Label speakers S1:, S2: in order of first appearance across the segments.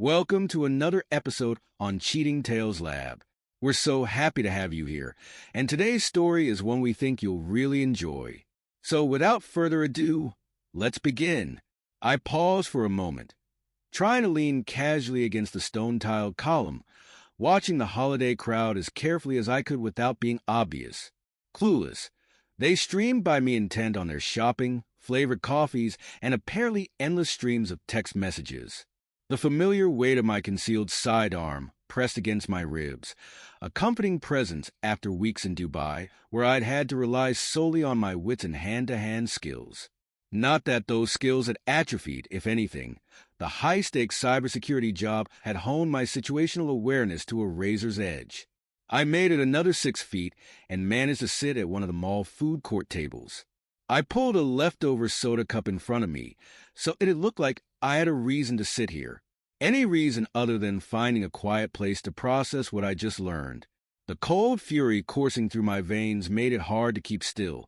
S1: Welcome to another episode on Cheating Tales Lab. We're so happy to have you here, and today's story is one we think you'll really enjoy. So without further ado, let's begin. I paused for a moment, trying to lean casually against the stone-tiled column, watching the holiday crowd as carefully as I could without being obvious. Clueless, they streamed by me intent on their shopping, flavored coffees, and apparently endless streams of text messages. The familiar weight of my concealed sidearm pressed against my ribs, a comforting presence after weeks in Dubai, where I'd had to rely solely on my wits and hand-to-hand skills. Not that those skills had atrophied, if anything. The high-stakes cybersecurity job had honed my situational awareness to a razor's edge. I made it another 6 feet and managed to sit at one of the mall food court tables. I pulled a leftover soda cup in front of me, so it looked like I had a reason to sit here. Any reason other than finding a quiet place to process what I just learned. The cold fury coursing through my veins made it hard to keep still,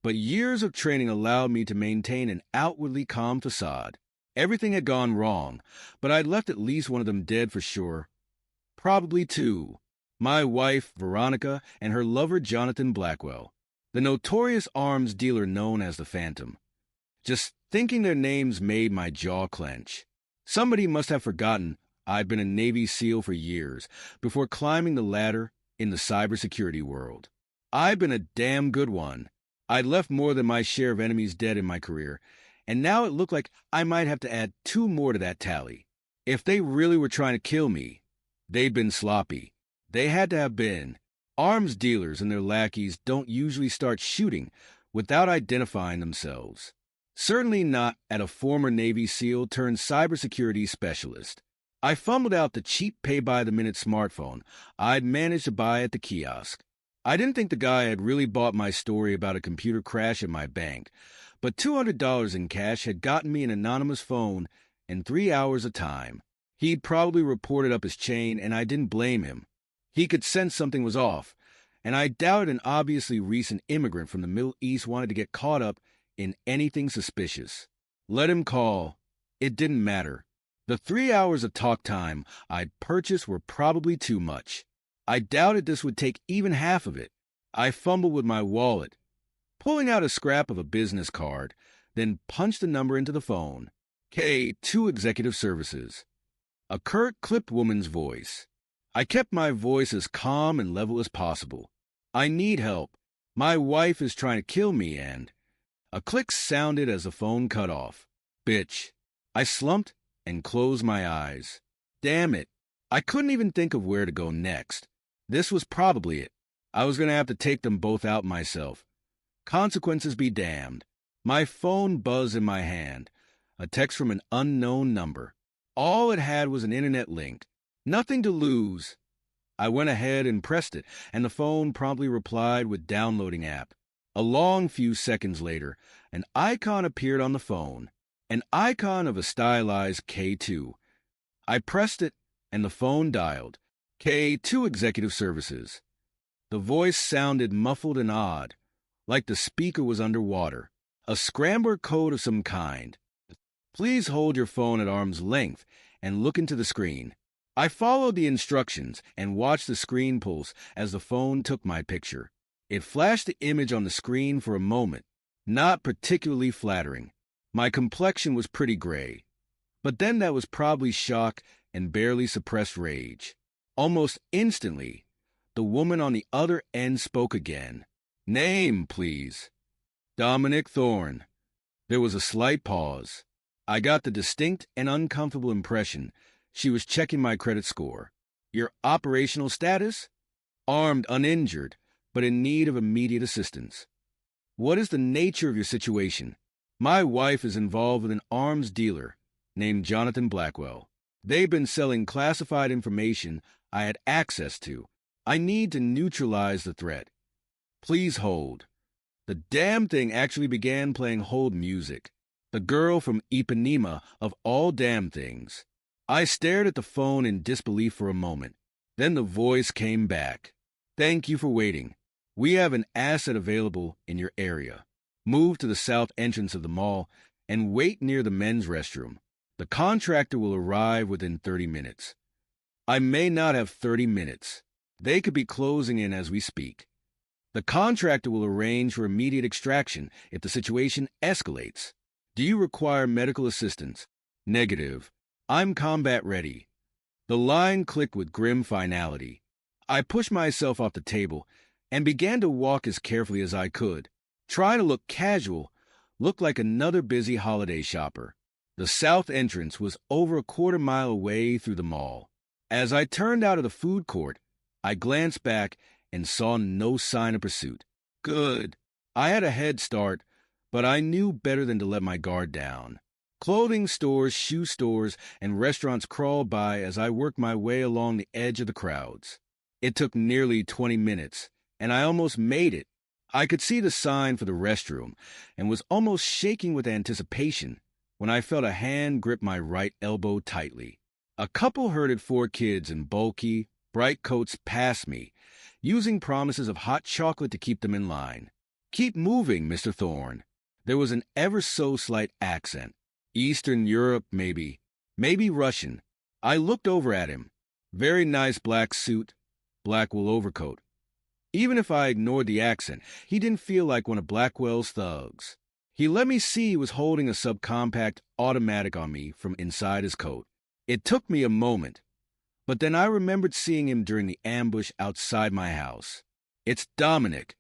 S1: but years of training allowed me to maintain an outwardly calm facade. Everything had gone wrong, but I'd left at least one of them dead for sure. Probably two. My wife, Veronica, and her lover, Jonathan Blackwell, the notorious arms dealer known as the Phantom. Just thinking their names made my jaw clench. Somebody must have forgotten I'd been a Navy SEAL for years before climbing the ladder in the cybersecurity world. I'd been a damn good one. I'd left more than my share of enemies dead in my career, and now it looked like I might have to add 2 more to that tally. If they really were trying to kill me, they'd been sloppy. They had to have been. Arms dealers and their lackeys don't usually start shooting without identifying themselves. Certainly not at a former Navy SEAL turned cybersecurity specialist. I fumbled out the cheap pay-by-the-minute smartphone I'd managed to buy at the kiosk. I didn't think the guy had really bought my story about a computer crash at my bank, but $200 in cash had gotten me an anonymous phone and 3 hours of time. He'd probably reported up his chain, and I didn't blame him. He could sense something was off, and I doubted an obviously recent immigrant from the Middle East wanted to get caught up in anything suspicious. Let him call. It didn't matter. The 3 hours of talk time I'd purchased were probably too much. I doubted this would take even half of it. I fumbled with my wallet, pulling out a scrap of a business card, then punched the number into the phone. K2 Executive Services. A curt, clipped woman's voice. I kept my voice as calm and level as possible. I need help. My wife is trying to kill me, and... A click sounded as the phone cut off. Bitch. I slumped and closed my eyes. Damn it. I couldn't even think of where to go next. This was probably it. I was going to have to take them both out myself. Consequences be damned. My phone buzzed in my hand. A text from an unknown number. All it had was an internet link. Nothing to lose. I went ahead and pressed it, and the phone promptly replied with downloading app. A long few seconds later, an icon appeared on the phone, an icon of a stylized K2. I pressed it, and the phone dialed. K2 Executive Services. The voice sounded muffled and odd, like the speaker was underwater. A scrambler code of some kind. Please hold your phone at arm's length and look into the screen. I followed the instructions and watched the screen pulse as the phone took my picture. It flashed the image on the screen for a moment, not particularly flattering. My complexion was pretty gray, but then that was probably shock and barely suppressed rage. Almost instantly, the woman on the other end spoke again. Name, please. Dominic Thorne. There was a slight pause. I got the distinct and uncomfortable impression she was checking my credit score. Your operational status? Armed, uninjured, but in need of immediate assistance. What is the nature of your situation? My wife is involved with an arms dealer named Jonathan Blackwell. They've been selling classified information I had access to. I need to neutralize the threat. Please hold. The damn thing actually began playing hold music. The girl from Ipanema of all damn things. I stared at the phone in disbelief for a moment. Then the voice came back. Thank you for waiting. We have an asset available in your area. Move to the south entrance of the mall and wait near the men's restroom. The contractor will arrive within 30 minutes. I may not have 30 minutes. They could be closing in as we speak. The contractor will arrange for immediate extraction if the situation escalates. Do you require medical assistance? Negative. I'm combat ready. The line clicked with grim finality. I pushed myself off the table and began to walk as carefully as I could. Try to look casual, look like another busy holiday shopper. The south entrance was over a quarter-mile away through the mall. As I turned out of the food court, I glanced back and saw no sign of pursuit. Good. I had a head start, but I knew better than to let my guard down. Clothing stores, shoe stores, and restaurants crawled by as I worked my way along the edge of the crowds. It took nearly 20 minutes, and I almost made it. I could see the sign for the restroom and was almost shaking with anticipation when I felt a hand grip my right elbow tightly. A couple herded 4 kids in bulky, bright coats past me, using promises of hot chocolate to keep them in line. Keep moving, Mr. Thorne. There was an ever-so-slight accent. Eastern Europe, maybe. Maybe Russian. I looked over at him. Very nice black suit, black wool overcoat. Even if I ignored the accent, he didn't feel like one of Blackwell's thugs. He let me see he was holding a subcompact automatic on me from inside his coat. It took me a moment, but then I remembered seeing him during the ambush outside my house. It's Dominic.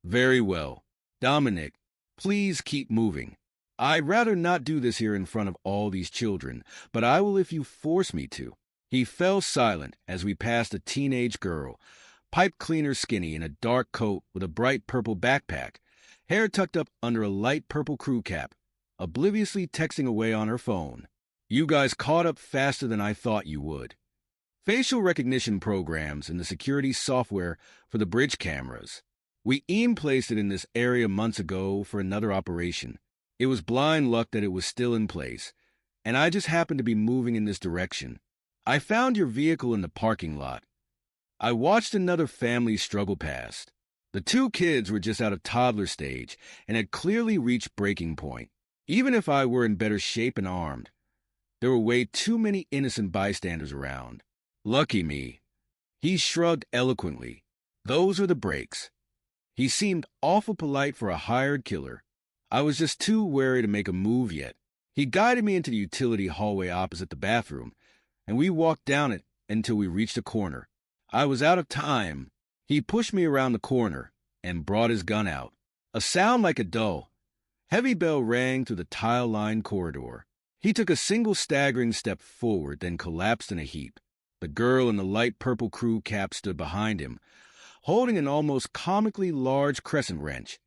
S1: Very well. Dominic, please keep moving. I'd rather not do this here in front of all these children, but I will if you force me to. He fell silent as we passed a teenage girl, pipe cleaner skinny in a dark coat with a bright purple backpack, hair tucked up under a light purple crew cap, obliviously texting away on her phone. You guys caught up faster than I thought you would. Facial recognition programs and the security software for the bridge cameras. We placed it in this area months ago for another operation. It was blind luck that it was still in place, and I just happened to be moving in this direction. I found your vehicle in the parking lot. I watched another family struggle past. The 2 kids were just out of toddler stage and had clearly reached breaking point. Even if I were in better shape and armed, there were way too many innocent bystanders around. Lucky me. He shrugged eloquently. Those are the breaks. He seemed awful polite for a hired killer. I was just too wary to make a move yet. He guided me into the utility hallway opposite the bathroom, and we walked down it until we reached a corner. I was out of time. He pushed me around the corner and brought his gun out. A sound like a dull, heavy bell rang through the tile-lined corridor. He took a single staggering step forward, then collapsed in a heap. The girl in the light purple crew cap stood behind him, holding an almost comically large crescent wrench.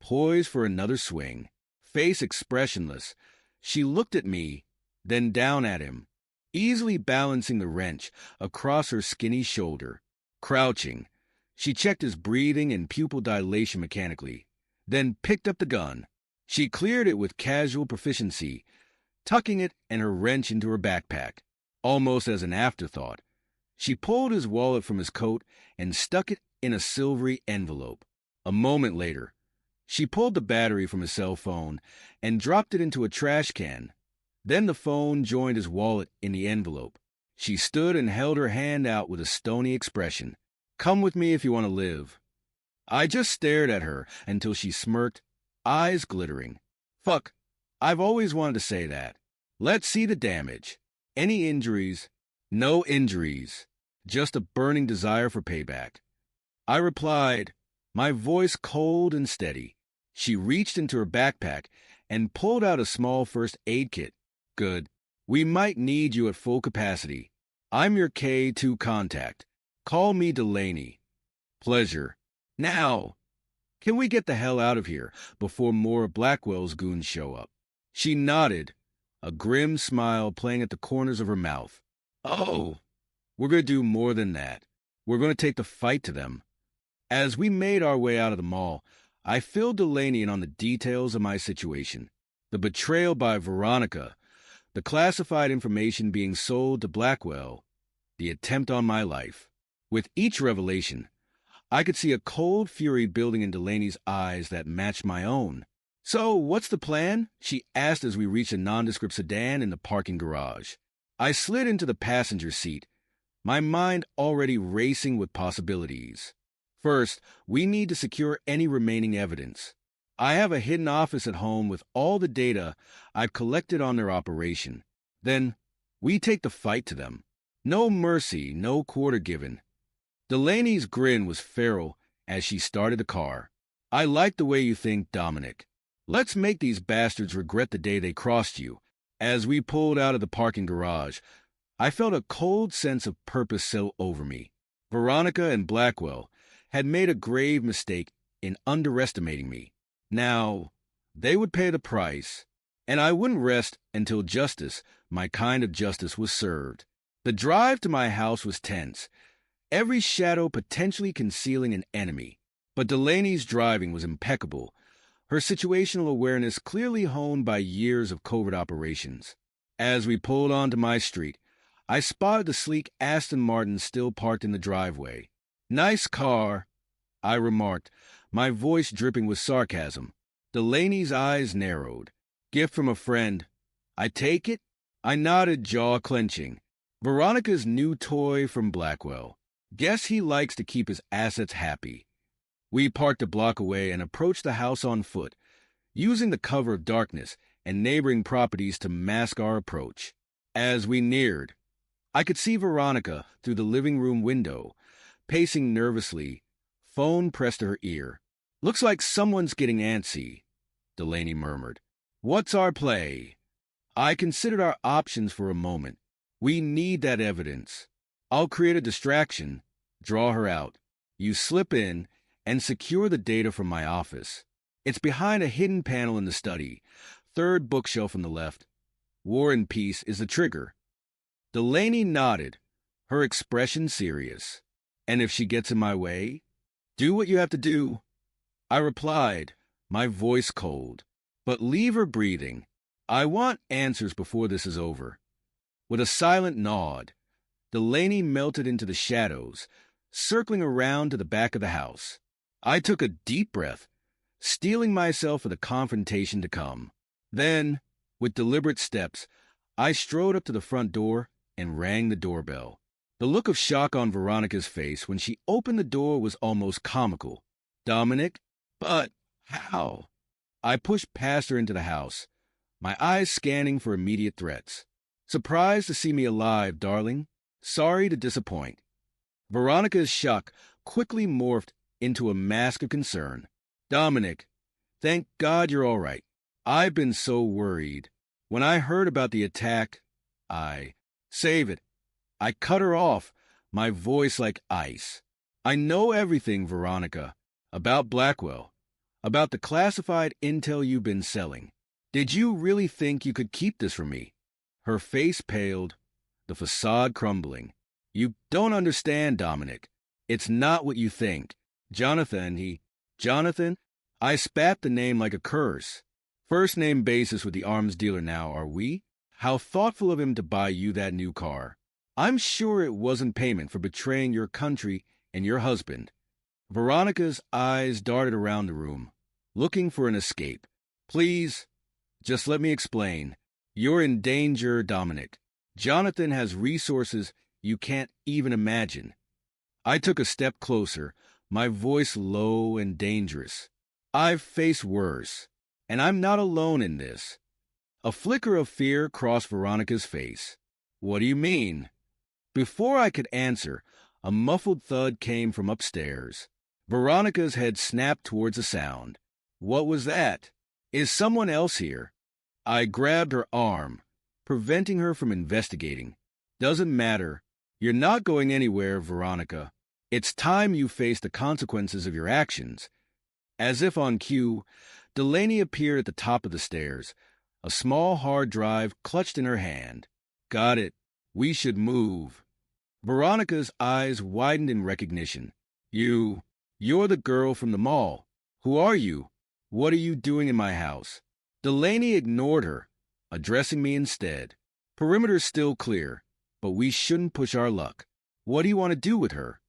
S1: Poised for another swing, face expressionless, she looked at me, then down at him, easily balancing the wrench across her skinny shoulder. Crouching, she checked his breathing and pupil dilation mechanically, then picked up the gun. She cleared it with casual proficiency, tucking it and her wrench into her backpack. Almost as an afterthought, she pulled his wallet from his coat and stuck it in a silvery envelope. A moment later, she pulled the battery from his cell phone and dropped it into a trash can. Then the phone joined his wallet in the envelope. She stood and held her hand out with a stony expression. Come with me if you want to live. I just stared at her until she smirked, eyes glittering. Fuck, I've always wanted to say that. Let's see the damage. Any injuries? No injuries. Just a burning desire for payback. I replied, my voice cold and steady. She reached into her backpack and pulled out a small first aid kit. Good. We might need you at full capacity. I'm your K2 contact. Call me Delaney. Pleasure. Now, can we get the hell out of here before more of Blackwell's goons show up? She nodded, a grim smile playing at the corners of her mouth. Oh, we're going to do more than that. We're going to take the fight to them. As we made our way out of the mall, I filled Delaney in on the details of my situation. The betrayal by Veronica, the classified information being sold to Blackwell, the attempt on my life. With each revelation, I could see a cold fury building in Delaney's eyes that matched my own. "So, what's the plan?" she asked as we reached a nondescript sedan in the parking garage. I slid into the passenger seat, my mind already racing with possibilities. First, we need to secure any remaining evidence. I have a hidden office at home with all the data I've collected on their operation. Then, we take the fight to them. No mercy, no quarter given. Delaney's grin was feral as she started the car. "I like the way you think, Dominic. Let's make these bastards regret the day they crossed you." As we pulled out of the parking garage, I felt a cold sense of purpose settle over me. Veronica and Blackwell had made a grave mistake in underestimating me. Now, they would pay the price, and I wouldn't rest until justice, my kind of justice, was served. The drive to my house was tense, every shadow potentially concealing an enemy. But Delaney's driving was impeccable, her situational awareness clearly honed by years of covert operations. As we pulled onto my street, I spotted the sleek Aston Martin still parked in the driveway. "Nice car," I remarked, my voice dripping with sarcasm. Delaney's eyes narrowed. "Gift from a friend. I take it?" I nodded, jaw clenching. "Veronica's new toy from Blackwell. Guess he likes to keep his assets happy." We parked a block away and approached the house on foot, using the cover of darkness and neighboring properties to mask our approach. As we neared, I could see Veronica through the living room window, pacing nervously, phone pressed to her ear. "Looks like someone's getting antsy," Delaney murmured. "What's our play?" I considered our options for a moment. "We need that evidence. I'll create a distraction, draw her out. You slip in and secure the data from my office. It's behind a hidden panel in the study, third bookshelf from the left. War and Peace is the trigger." Delaney nodded, her expression serious. "And if she gets in my way, do what you have to do." I replied, my voice cold. "But leave her breathing. I want answers before this is over." With a silent nod, Delaney melted into the shadows, circling around to the back of the house. I took a deep breath, steeling myself for the confrontation to come. Then, with deliberate steps, I strode up to the front door and rang the doorbell. The look of shock on Veronica's face when she opened the door was almost comical. "Dominic? But how?" I pushed past her into the house, my eyes scanning for immediate threats. "Surprised to see me alive, darling? Sorry to disappoint." Veronica's shock quickly morphed into a mask of concern. "Dominic, thank God you're all right. I've been so worried. When I heard about the attack, Save it." I cut her off, my voice like ice. "I know everything, Veronica, about Blackwell, about the classified intel you've been selling. Did you really think you could keep this from me?" Her face paled, the facade crumbling. "You don't understand, Dominic. It's not what you think. Jonathan, I spat the name like a curse. First name basis with the arms dealer now, are we? How thoughtful of him to buy you that new car. I'm sure it wasn't payment for betraying your country and your husband." Veronica's eyes darted around the room, looking for an escape. "Please, just let me explain. You're in danger, Dominic. Jonathan has resources you can't even imagine." I took a step closer, my voice low and dangerous. "I've faced worse, and I'm not alone in this." A flicker of fear crossed Veronica's face. "What do you mean?" Before I could answer, a muffled thud came from upstairs. Veronica's head snapped towards the sound. "What was that? Is someone else here?" I grabbed her arm, preventing her from investigating. "Doesn't matter. You're not going anywhere, Veronica. It's time you face the consequences of your actions." As if on cue, Delaney appeared at the top of the stairs, a small hard drive clutched in her hand. "Got it. We should move." Veronica's eyes widened in recognition. You're the girl from the mall. Who are you? What are you doing in my house?" Delaney ignored her, addressing me instead. "Perimeter's still clear, but we shouldn't push our luck. What do you want to do with her?"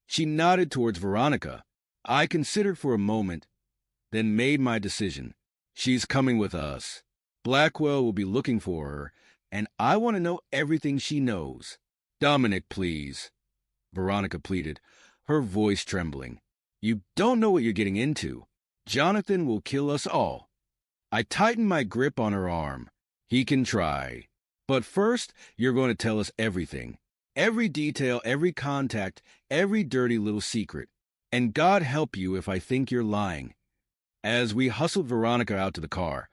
S1: She nodded towards Veronica. I considered for a moment, then made my decision. She's coming with us. Blackwell will be looking for her, and I want to know everything she knows. Dominic, please, Veronica pleaded, her voice trembling. You don't know what you're getting into. Jonathan will kill us all. I tightened my grip on her arm. He can try. But first, you're going to tell us everything. Every detail, every contact, every dirty little secret. And God help you if I think you're lying. As we hustled Veronica out to the car,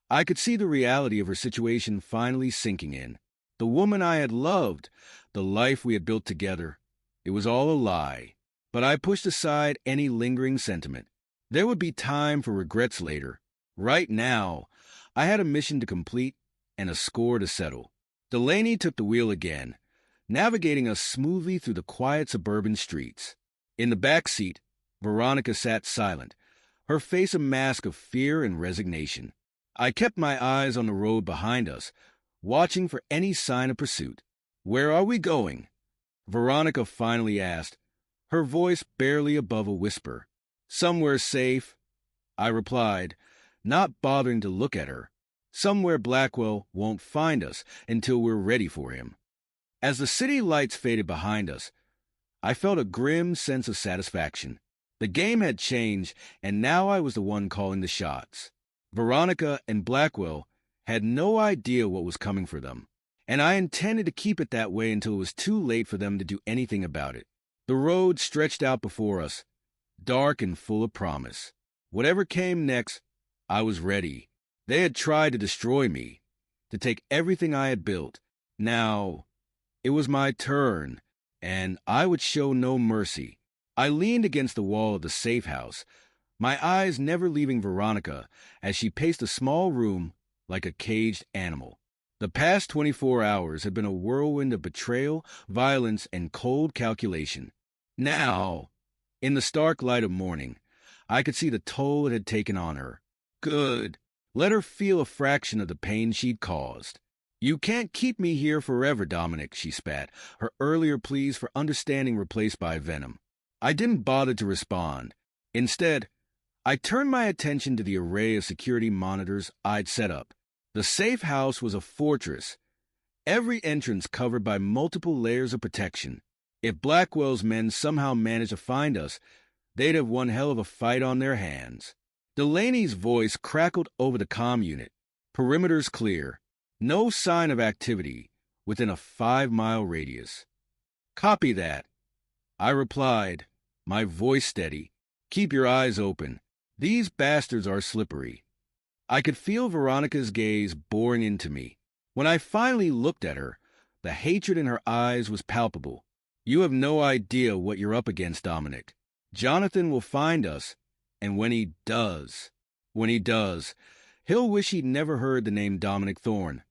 S1: I could see the reality of her situation finally sinking in. The woman I had loved, the life we had built together, it was all a lie. But I pushed aside any lingering sentiment. There would be time for regrets later. Right now, I had a mission to complete and a score to settle. Delaney took the wheel again, navigating us smoothly through the quiet suburban streets. In the back seat, Veronica sat silent, her face a mask of fear and resignation. I kept my eyes on the road behind us, watching for any sign of pursuit. Where are we going? Veronica finally asked, her voice barely above a whisper. Somewhere safe, I replied, not bothering to look at her. Somewhere Blackwell won't find us until we're ready for him. As the city lights faded behind us, I felt a grim sense of satisfaction. The game had changed, and now I was the one calling the shots. Veronica and Blackwell had no idea what was coming for them, and I intended to keep it that way until it was too late for them to do anything about it. The road stretched out before us, dark and full of promise. Whatever came next, I was ready. They had tried to destroy me, to take everything I had built. Now, it was my turn, and I would show no mercy. I leaned against the wall of the safe house, my eyes never leaving Veronica as she paced a small room like a caged animal. The past 24 hours had been a whirlwind of betrayal, violence, and cold calculation. Now, in the stark light of morning, I could see the toll it had taken on her. Good. Let her feel a fraction of the pain she'd caused. You can't keep me here forever, Dominic, she spat, her earlier pleas for understanding replaced by venom. I didn't bother to respond. Instead, I turned my attention to the array of security monitors I'd set up. The safe house was a fortress, every entrance covered by multiple layers of protection. If Blackwell's men somehow managed to find us, they'd have one hell of a fight on their hands. Delaney's voice crackled over the comm unit. Perimeters clear. No sign of activity within a 5-mile radius. Copy that. I replied, my voice steady. Keep your eyes open. These bastards are slippery. I could feel Veronica's gaze boring into me. When I finally looked at her, the hatred in her eyes was palpable. You have no idea what you're up against, Dominic. Jonathan will find us, and when he does, he'll wish he'd never heard the name Dominic Thorne.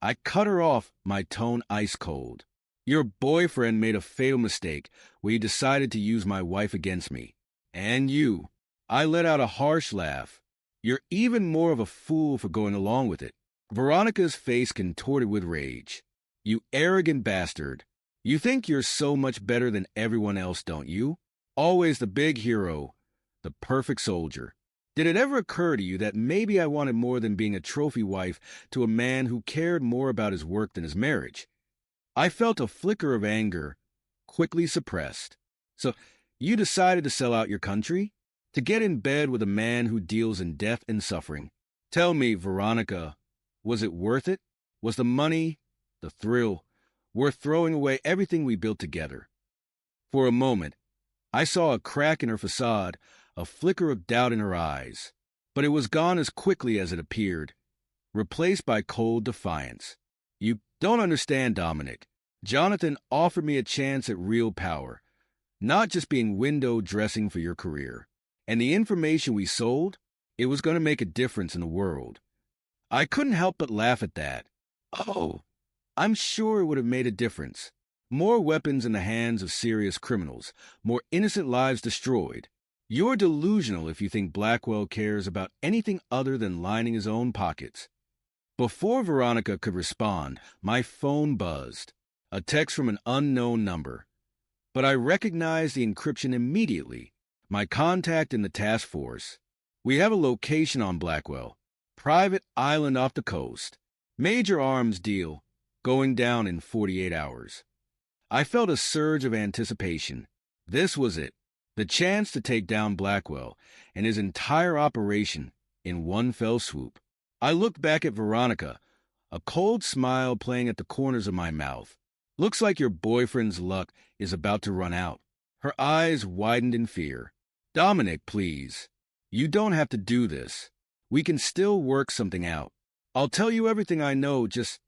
S1: I cut her off, my tone ice cold. Your boyfriend made a fatal mistake where he decided to use my wife against me. And you. I let out a harsh laugh. You're even more of a fool for going along with it. Veronica's face contorted with rage. You arrogant bastard. You think you're so much better than everyone else, don't you? Always the big hero, the perfect soldier. Did it ever occur to you that maybe I wanted more than being a trophy wife to a man who cared more about his work than his marriage? I felt a flicker of anger, quickly suppressed. So, you decided to sell out your country? To get in bed with a man who deals in death and suffering? Tell me, Veronica, was it worth it? Was the money, the thrill, worth throwing away everything we built together? For a moment, I saw a crack in her facade, a flicker of doubt in her eyes, but it was gone as quickly as it appeared, replaced by cold defiance. You don't understand, Dominic. Jonathan offered me a chance at real power, not just being window dressing for your career. And the information we sold, it was going to make a difference in the world. I couldn't help but laugh at that. Oh, I'm sure it would have made a difference. More weapons in the hands of serious criminals, more innocent lives destroyed. You're delusional if you think Blackwell cares about anything other than lining his own pockets. Before Veronica could respond, my phone buzzed. A text from an unknown number. But I recognized the encryption immediately. My contact in the task force. We have a location on Blackwell. private island off the coast. Major arms deal, going down in 48 hours. I felt a surge of anticipation. This was it, the chance to take down Blackwell and his entire operation in one fell swoop. I looked back at Veronica, a cold smile playing at the corners of my mouth. Looks like your boyfriend's luck is about to run out. Her eyes widened in fear. Dominic, please. You don't have to do this. We can still work something out. I'll tell you everything I know, just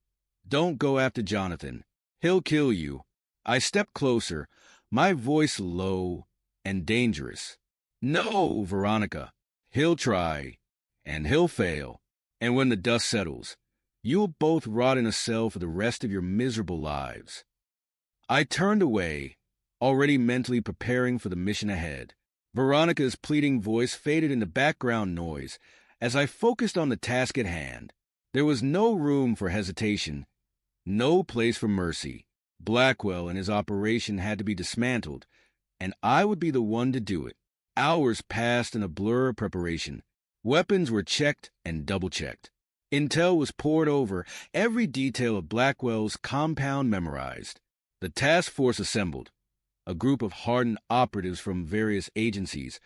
S1: don't go after Jonathan. He'll kill you. I stepped closer, my voice low and dangerous. No, Veronica. He'll try, and he'll fail. And when the dust settles, you'll both rot in a cell for the rest of your miserable lives. I turned away, already mentally preparing for the mission ahead. Veronica's pleading voice faded into background noise as I focused on the task at hand. There was no room for hesitation, no place for mercy. Blackwell and his operation had to be dismantled, and I would be the one to do it. Hours passed in a blur of preparation. Weapons were checked and double-checked. Intel was poured over, every detail of Blackwell's compound memorized. The task force assembled, a group of hardened operatives from various agencies,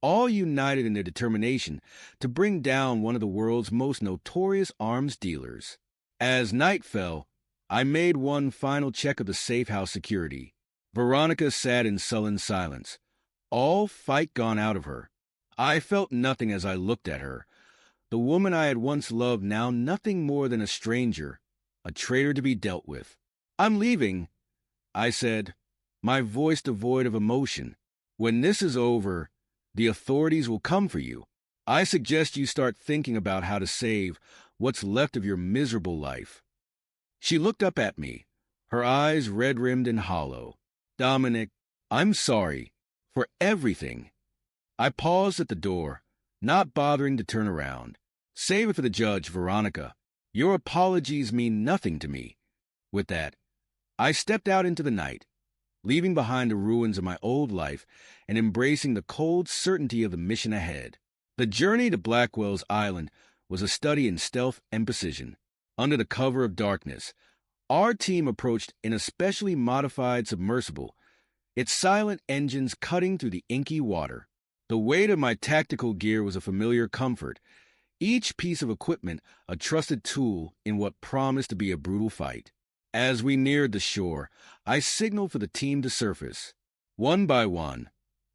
S1: all united in their determination to bring down one of the world's most notorious arms dealers. As night fell, I made one final check of the safe house security. Veronica sat in sullen silence, all fight gone out of her. I felt nothing as I looked at her. The woman I had once loved, now nothing more than a stranger, a traitor to be dealt with. I'm leaving, I said, my voice devoid of emotion. When this is over, the authorities will come for you. I suggest you start thinking about how to save what's left of your miserable life. She looked up at me, her eyes red-rimmed and hollow. Dominic, I'm sorry for everything. I paused at the door, not bothering to turn around. Save it for the judge, Veronica. Your apologies mean nothing to me. With that, I stepped out into the night, leaving behind the ruins of my old life and embracing the cold certainty of the mission ahead. The journey to Blackwell's Island was a study in stealth and precision. Under the cover of darkness, our team approached an especially modified submersible, its silent engines cutting through the inky water. The weight of my tactical gear was a familiar comfort, each piece of equipment a trusted tool in what promised to be a brutal fight. As we neared the shore, I signaled for the team to surface. One by one,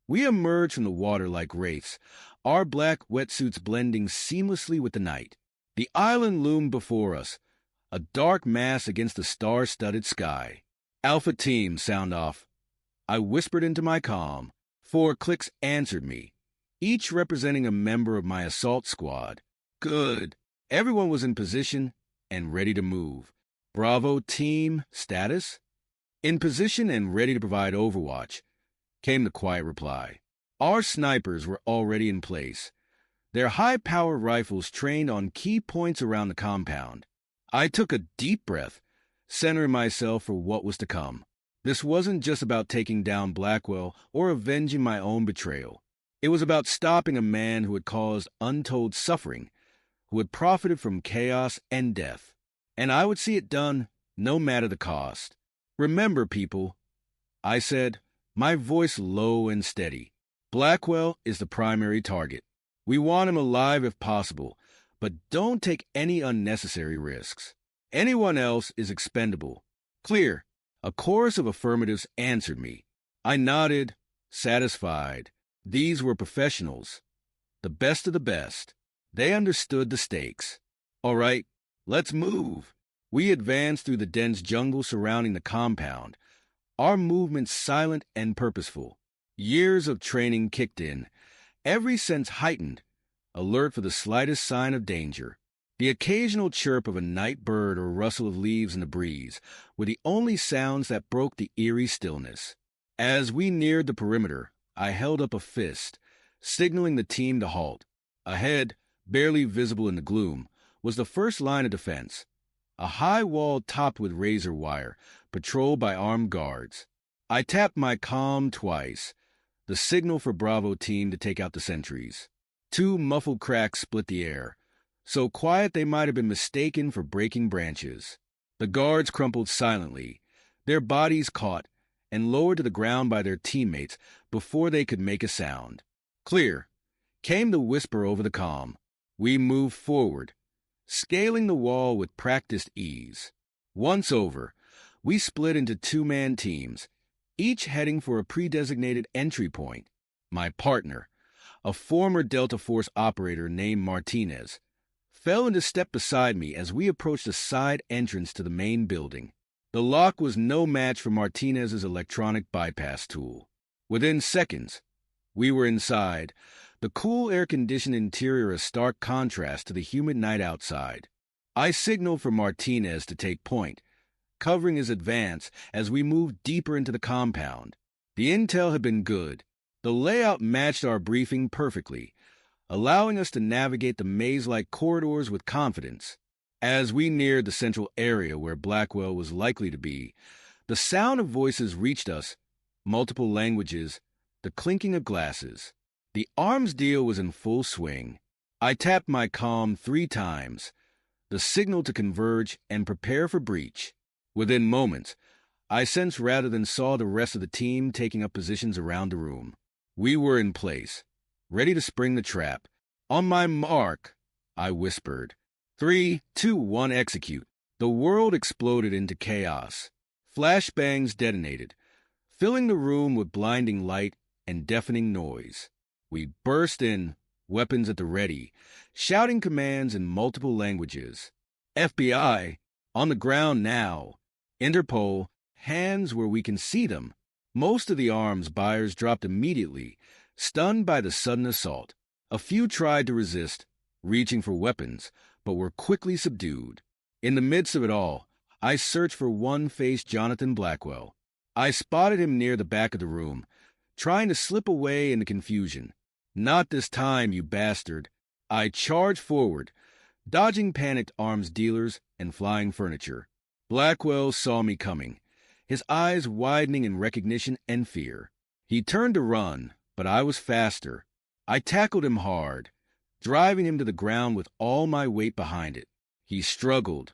S1: we emerged from the water like wraiths, our black wetsuits blending seamlessly with the night. The island loomed before us, a dark mass against the star-studded sky. Alpha Team, sound off. I whispered into my comm. 4 clicks answered me, each representing a member of my assault squad. Good. Everyone was in position and ready to move. Bravo Team, status? In position and ready to provide overwatch, came the quiet reply. Our snipers were already in place, their high-power rifles trained on key points around the compound. I took a deep breath, centering myself for what was to come. This wasn't just about taking down Blackwell or avenging my own betrayal. It was about stopping a man who had caused untold suffering, who had profited from chaos and death. And I would see it done no matter the cost. Remember, people, I said, my voice low and steady. Blackwell is the primary target. We want him alive if possible, but don't take any unnecessary risks. Anyone else is expendable. Clear. A chorus of affirmatives answered me. I nodded, satisfied. These were professionals, the best of the best. They understood the stakes. All right, let's move. We advanced through the dense jungle surrounding the compound, our movements silent and purposeful. Years of training kicked in, every sense heightened, alert for the slightest sign of danger. The occasional chirp of a night bird or rustle of leaves in the breeze were the only sounds that broke the eerie stillness. As we neared the perimeter, I held up a fist, signaling the team to halt. Ahead, barely visible in the gloom, was the first line of defense, a high wall topped with razor wire, patrolled by armed guards. I tapped my comm twice, the signal for Bravo Team to take out the sentries. 2 muffled cracks split the air, so quiet they might have been mistaken for breaking branches. The guards crumpled silently, their bodies caught and lowered to the ground by their teammates before they could make a sound. Clear, came the whisper over the comm. We moved forward, scaling the wall with practiced ease. Once over, we split into two-man teams, each heading for a pre-designated entry point. My partner, a former Delta Force operator named Martinez, fell into step beside me as we approached a side entrance to the main building. The lock was no match for Martinez's electronic bypass tool. Within seconds, we were inside, the cool air-conditioned interior a stark contrast to the humid night outside. I signaled for Martinez to take point, covering his advance as we moved deeper into the compound. The intel had been good. The layout matched our briefing perfectly, allowing us to navigate the maze-like corridors with confidence. As we neared the central area where Blackwell was likely to be, the sound of voices reached us, multiple languages, the clinking of glasses. The arms deal was in full swing. I tapped my comm 3 times, the signal to converge and prepare for breach. Within moments, I sensed rather than saw the rest of the team taking up positions around the room. We were in place, ready to spring the trap. On my mark, I whispered. 3, 2, 1, execute. The world exploded into chaos. Flashbangs detonated, filling the room with blinding light and deafening noise. We burst in, weapons at the ready, shouting commands in multiple languages. FBI, on the ground now. Interpol, hands where we can see them. Most of the arms buyers dropped immediately, stunned by the sudden assault. A few tried to resist, reaching for weapons, but were quickly subdued. In the midst of it all, I searched for one-faced Jonathan Blackwell. I spotted him near the back of the room, trying to slip away in the confusion. Not this time, you bastard. I charged forward, dodging panicked arms dealers and flying furniture. Blackwell saw me coming, his eyes widening in recognition and fear. He turned to run, but I was faster. I tackled him hard, driving him to the ground with all my weight behind it. He struggled,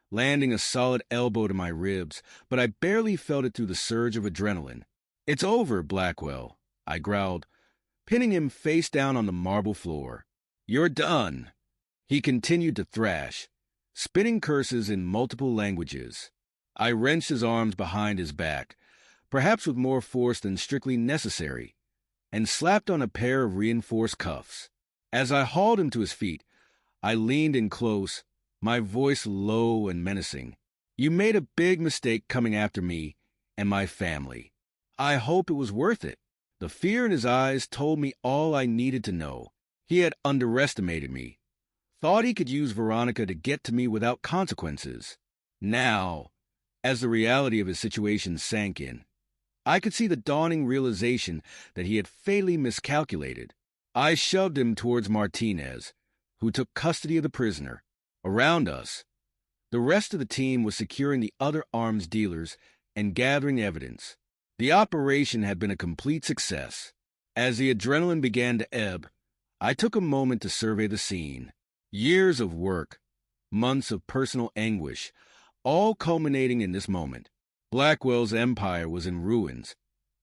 S1: landing a solid elbow to my ribs, but I barely felt it through the surge of adrenaline. "It's over, Blackwell," I growled, pinning him face down on the marble floor. "You're done." He continued to thrash, spitting curses in multiple languages. I wrenched his arms behind his back, perhaps with more force than strictly necessary, and slapped on a pair of reinforced cuffs. As I hauled him to his feet, I leaned in close, my voice low and menacing. "You made a big mistake coming after me and my family. I hope it was worth it." The fear in his eyes told me all I needed to know. He had underestimated me, thought he could use Veronica to get to me without consequences. Now, as the reality of his situation sank in, I could see the dawning realization that he had fatally miscalculated. I shoved him towards Martinez, who took custody of the prisoner. Around us, the rest of the team was securing the other arms dealers and gathering evidence. The operation had been a complete success. As the adrenaline began to ebb, I took a moment to survey the scene. Years of work, months of personal anguish, all culminating in this moment. Blackwell's empire was in ruins,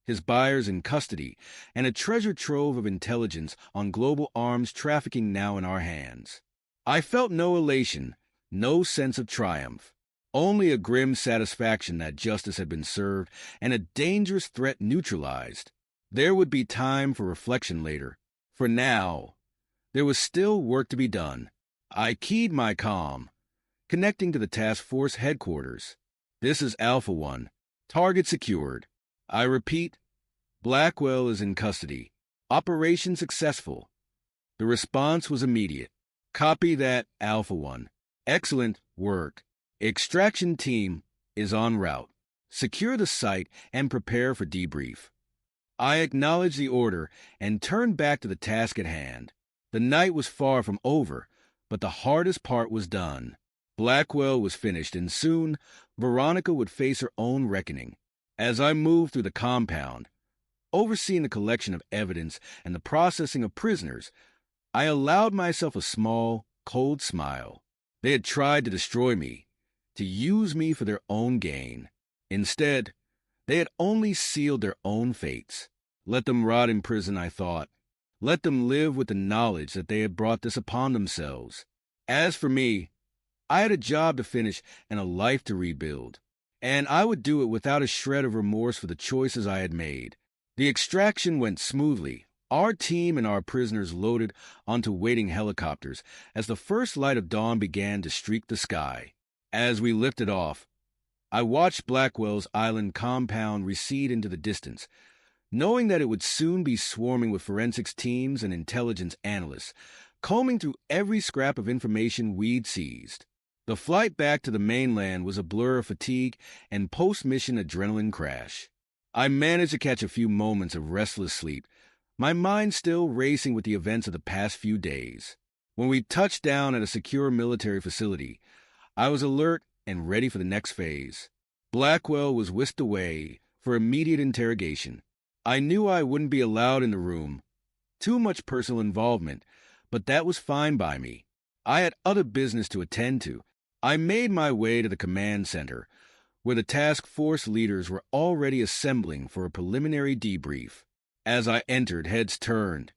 S1: his buyers in custody, and a treasure trove of intelligence on global arms trafficking now in our hands. I felt no elation, no sense of triumph, only a grim satisfaction that justice had been served and a dangerous threat neutralized. There would be time for reflection later. For now, there was still work to be done. I keyed my comm, connecting to the task force headquarters. "This is Alpha One. Target secured. I repeat, Blackwell is in custody. Operation successful." The response was immediate. "Copy that, Alpha One. Excellent work. Extraction team is en route. Secure the site and prepare for debrief." I acknowledged the order and turned back to the task at hand. The night was far from over, but the hardest part was done. Blackwell was finished, and soon Veronica would face her own reckoning. As I moved through the compound, overseeing the collection of evidence and the processing of prisoners, I allowed myself a small, cold smile. They had tried to destroy me, to use me for their own gain. Instead, they had only sealed their own fates. Let them rot in prison, I thought. Let them live with the knowledge that they had brought this upon themselves. As for me, I had a job to finish and a life to rebuild, and I would do it without a shred of remorse for the choices I had made. The extraction went smoothly. Our team and our prisoners loaded onto waiting helicopters as the first light of dawn began to streak the sky. As we lifted off, I watched Blackwell's island compound recede into the distance, knowing that it would soon be swarming with forensics teams and intelligence analysts, combing through every scrap of information we'd seized. The flight back to the mainland was a blur of fatigue and post-mission adrenaline crash. I managed to catch a few moments of restless sleep, my mind still racing with the events of the past few days. When we touched down at a secure military facility, I was alert and ready for the next phase. Blackwell was whisked away for immediate interrogation. I knew I wouldn't be allowed in the room. Too much personal involvement, but that was fine by me. I had other business to attend to. I made my way to the command center, where the task force leaders were already assembling for a preliminary debrief. As I entered, heads turned,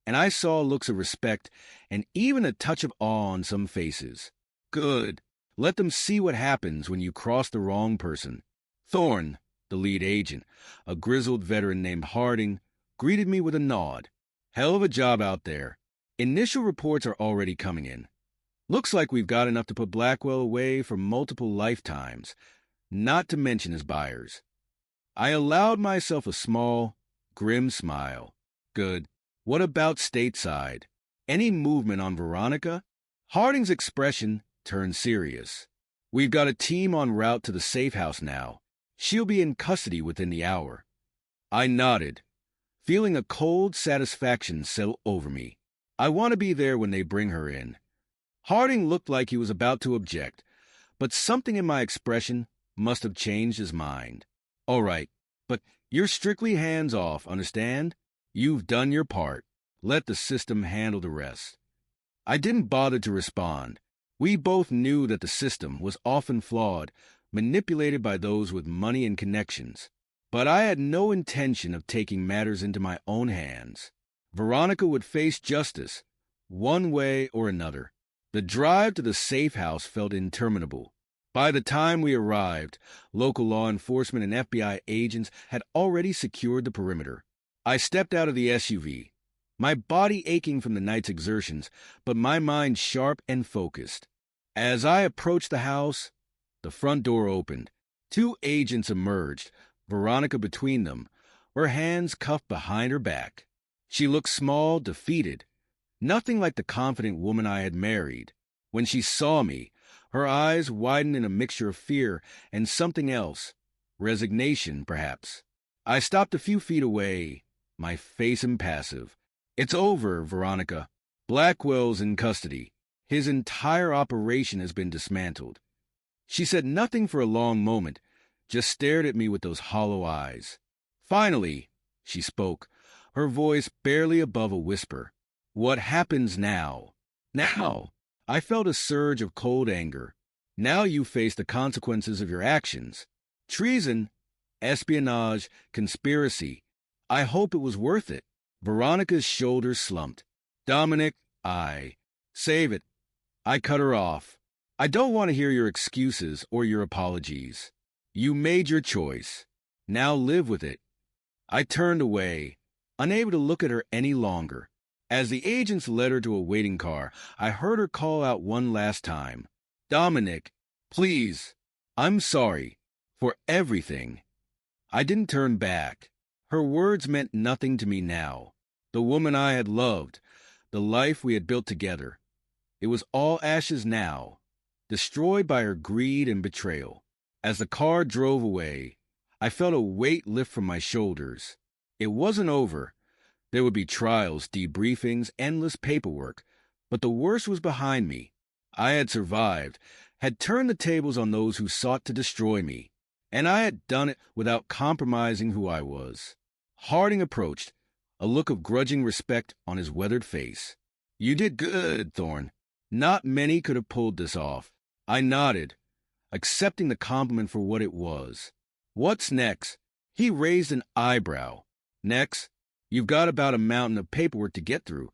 S1: and I saw looks of respect and even a touch of awe on some faces. Good. Let them see what happens when you cross the wrong person. Thorne, the lead agent, a grizzled veteran named Harding, greeted me with a nod. Hell of a job out there. Initial reports are already coming in. Looks like we've got enough to put Blackwell away for multiple lifetimes, not to mention his buyers. I allowed myself a small, grim smile. Good. What about stateside? Any movement on Veronica? Harding's expression turned serious. We've got a team en route to the safe house now. She'll be in custody within the hour. I nodded, feeling a cold satisfaction settle over me. I want to be there when they bring her in. Harding looked like he was about to object, but something in my expression must have changed his mind. All right, but you're strictly hands-off, understand? You've done your part. Let the system handle the rest. I didn't bother to respond. We both knew that the system was often flawed, manipulated by those with money and connections. But I had no intention of taking matters into my own hands. Veronica would face justice, one way or another. The drive to the safe house felt interminable. By the time we arrived, local law enforcement and FBI agents had already secured the perimeter. I stepped out of the SUV, my body aching from the night's exertions, but my mind sharp and focused. As I approached the house, the front door opened. 2 agents emerged, Veronica between them, her hands cuffed behind her back. She looked small, defeated, nothing like the confident woman I had married. When she saw me, her eyes widened in a mixture of fear and something else, resignation, perhaps. I stopped a few feet away, my face impassive. It's over, Veronica. Blackwell's in custody. His entire operation has been dismantled. She said nothing for a long moment, just stared at me with those hollow eyes. Finally, she spoke, her voice barely above a whisper. What happens now? Now! I felt a surge of cold anger. Now you face the consequences of your actions. Treason, espionage, conspiracy. I hope it was worth it. Veronica's shoulders slumped. Dominic, save it. I cut her off. I don't want to hear your excuses or your apologies. You made your choice. Now live with it. I turned away, unable to look at her any longer. As the agents led her to a waiting car, I heard her call out one last time. Dominic, please. I'm sorry. For everything. I didn't turn back. Her words meant nothing to me now. The woman I had loved, the life we had built together. It was all ashes now, destroyed by her greed and betrayal. As the car drove away, I felt a weight lift from my shoulders. It wasn't over. There would be trials, debriefings, endless paperwork, but the worst was behind me. I had survived, had turned the tables on those who sought to destroy me, and I had done it without compromising who I was. Harding approached, a look of grudging respect on his weathered face. You did good, Thorne. Not many could have pulled this off. I nodded, accepting the compliment for what it was. What's next? He raised an eyebrow. Next, you've got about a mountain of paperwork to get through.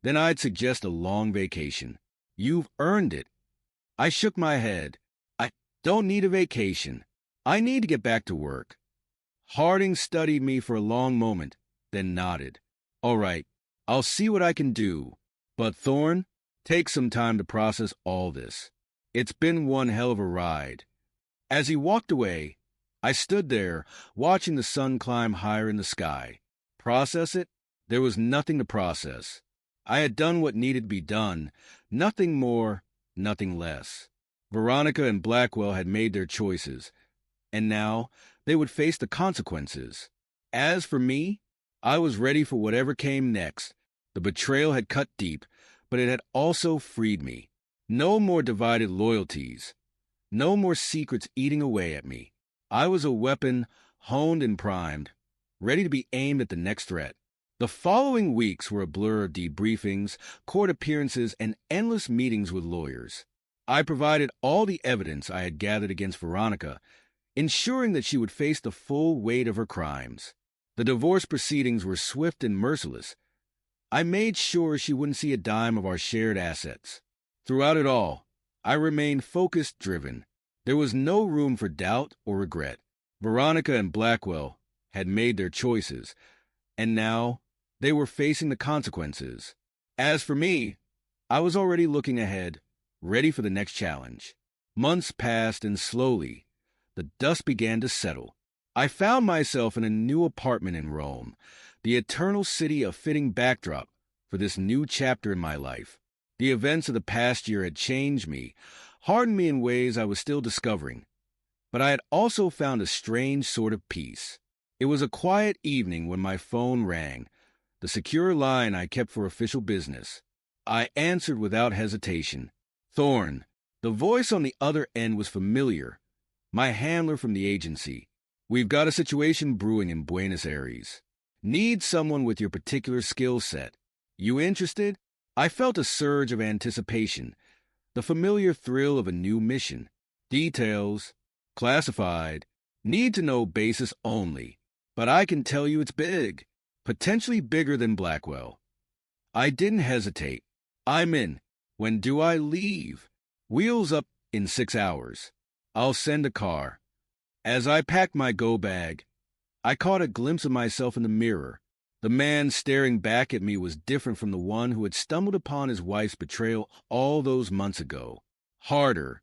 S1: Then I'd suggest a long vacation. You've earned it. I shook my head. I don't need a vacation. I need to get back to work. Harding studied me for a long moment, then nodded. All right, I'll see what I can do. But Thorne, take some time to process all this. It's been one hell of a ride. As he walked away, I stood there, watching the sun climb higher in the sky. Process it? There was nothing to process. I had done what needed to be done, nothing more, nothing less. Veronica and Blackwell had made their choices, and now they would face the consequences. As for me, I was ready for whatever came next. The betrayal had cut deep, but it had also freed me. No more divided loyalties. No more secrets eating away at me. I was a weapon, honed and primed, ready to be aimed at the next threat. The following weeks were a blur of debriefings, court appearances, and endless meetings with lawyers. I provided all the evidence I had gathered against Veronica, ensuring that she would face the full weight of her crimes. The divorce proceedings were swift and merciless. I made sure she wouldn't see a dime of our shared assets. Throughout it all, I remained focused, driven. There was no room for doubt or regret. Veronica and Blackwell had made their choices, and now they were facing the consequences. As for me, I was already looking ahead, ready for the next challenge. Months passed, and slowly, the dust began to settle. I found myself in a new apartment in Rome, the eternal city, a fitting backdrop for this new chapter in my life. The events of the past year had changed me, hardened me in ways I was still discovering. But I had also found a strange sort of peace. It was a quiet evening when my phone rang, the secure line I kept for official business. I answered without hesitation. Thorne. The voice on the other end was familiar. My handler from the agency. We've got a situation brewing in Buenos Aires. Need someone with your particular skill set. You interested? I felt a surge of anticipation, the familiar thrill of a new mission. Details, classified, need to know basis only. But I can tell you it's big, potentially bigger than Blackwell. I didn't hesitate. I'm in. When do I leave? Wheels up in 6 hours. I'll send a car. As I packed my go bag, I caught a glimpse of myself in the mirror. The man staring back at me was different from the one who had stumbled upon his wife's betrayal all those months ago. Harder,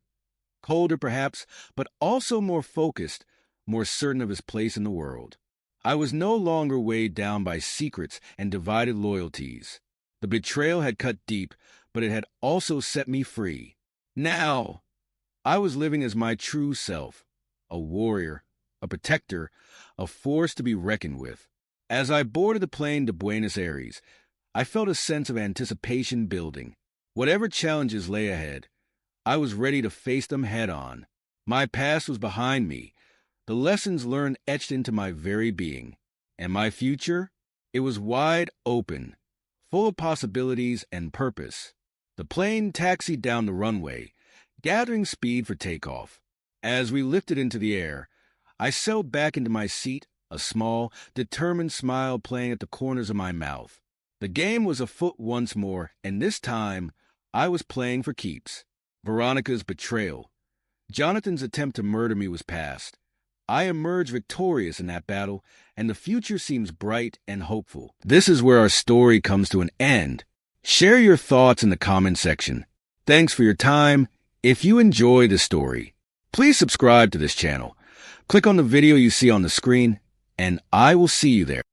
S1: colder perhaps, but also more focused, more certain of his place in the world. I was no longer weighed down by secrets and divided loyalties. The betrayal had cut deep, but it had also set me free. Now, I was living as my true self, a warrior, a protector, a force to be reckoned with. As I boarded the plane to Buenos Aires, I felt a sense of anticipation building. Whatever challenges lay ahead, I was ready to face them head-on. My past was behind me, the lessons learned etched into my very being. And my future? It was wide open, full of possibilities and purpose. The plane taxied down the runway, gathering speed for takeoff. As we lifted into the air, I settled back into my seat, a small, determined smile playing at the corners of my mouth. The game was afoot once more, and this time I was playing for keeps. Veronica's betrayal, Jonathan's attempt to murder me was past. I emerged victorious in that battle, and the future seems bright and hopeful. This is where our story comes to an end. Share your thoughts in the comment section. Thanks for your time. If you enjoy this story, please subscribe to this channel. Click on the video you see on the screen, and I will see you there.